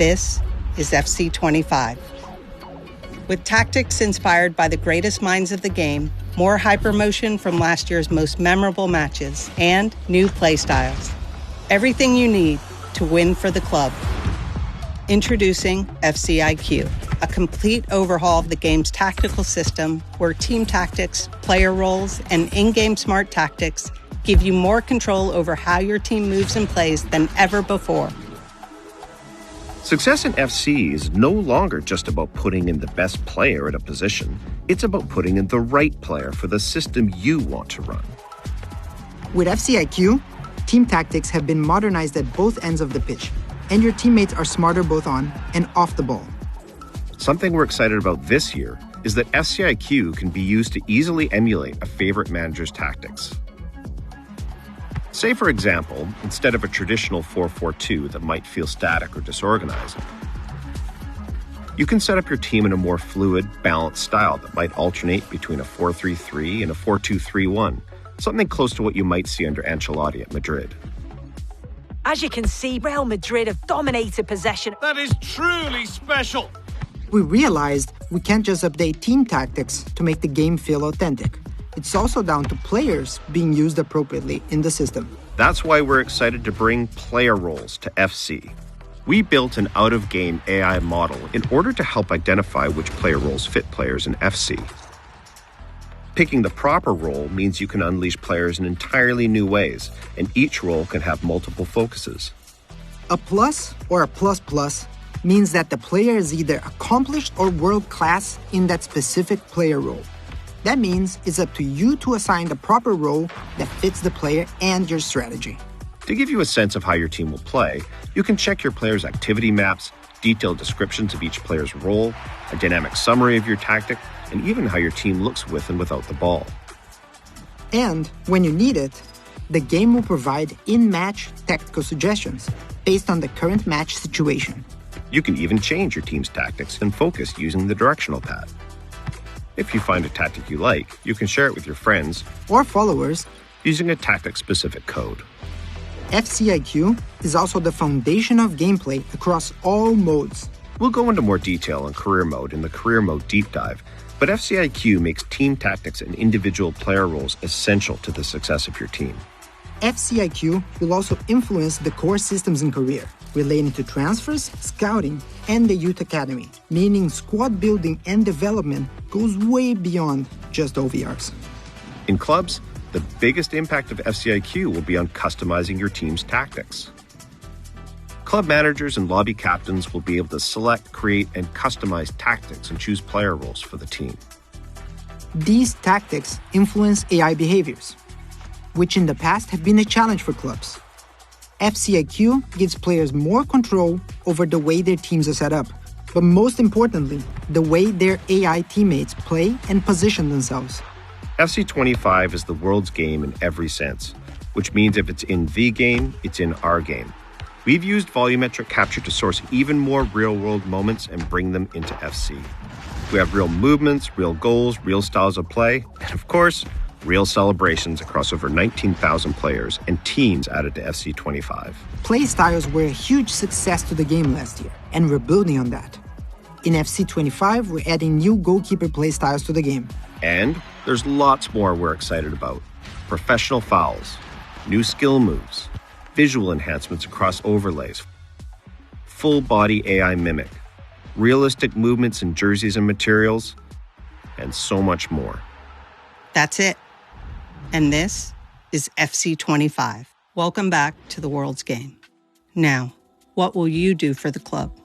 This is FC25. With tactics inspired by the greatest minds of the game, more hypermotion from last year's most memorable matches, and new playstyles. Everything you need to win for the club. Introducing FCIQ, a complete overhaul of the game's tactical system where team tactics, player roles, and in-game smart tactics give you more control over how your team moves and plays than ever before. Success in FC is no longer just about putting in the best player at a position. It's about putting in the right player for the system you want to run. With FCIQ, team tactics have been modernized at both ends of the pitch, and your teammates are smarter both on and off the ball. Something we're excited about this year is that FCIQ can be used to easily emulate a favorite manager's tactics. Say, for example, instead of a traditional 4-4-2 that might feel static or disorganized, you can set up your team in a more fluid, balanced style that might alternate between a 4-3-3 and a 4-2-3-1, something close to what you might see under Ancelotti at Madrid. As you can see, Real Madrid have dominated possession. That is truly special. We realized we can't just update team tactics to make the game feel authentic. It's also down to players being used appropriately in the system. That's why we're excited to bring player roles to FC. We built an out-of-game AI model in order to help identify which player roles fit players in FC. Picking the proper role means you can unleash players in entirely new ways, and each role can have multiple focuses. A plus or a plus means that the player is either accomplished or world-class in that specific player role. That means it's up to you to assign the proper role that fits the player and your strategy. To give you a sense of how your team will play, you can check your players' activity maps, detailed descriptions of each player's role, a dynamic summary of your tactic, and even how your team looks with and without the ball. And when you need it, the game will provide in-match tactical suggestions based on the current match situation. You can even change your team's tactics and focus using the directional pad. If you find a tactic you like, you can share it with your friends or followers using a tactic-specific code. FCIQ is also the foundation of gameplay across all modes. We'll go into more detail on career mode in the career mode deep dive, but FCIQ makes team tactics and individual player roles essential to the success of your team. FCIQ will also influence the core systems in career, relating to transfers, scouting, and the youth academy, meaning squad building and development goes way beyond just OVRs. In clubs, the biggest impact of FCIQ will be on customizing your team's tactics. Club managers and lobby captains will be able to select, create, and customize tactics and choose player roles for the team. These tactics influence AI behaviors, which in the past have been a challenge for clubs. FCIQ gives players more control over the way their teams are set up, but most importantly, the way their AI teammates play and position themselves. FC25 is the world's game in every sense, which means if it's in the game, it's in our game. We've used volumetric capture to source even more real-world moments and bring them into FC. We have real movements, real goals, real styles of play, and of course, real celebrations across over 19,000 players and teams added to FC25. Play styles were a huge success to the game last year, and we're building on that. In FC25, we're adding new goalkeeper play styles to the game. And there's lots more we're excited about. Professional fouls, new skill moves, visual enhancements across overlays, full-body AI mimic, realistic movements in jerseys and materials, and so much more. That's it. And this is FC25. Welcome back to the world's game. Now, what will you do for the club?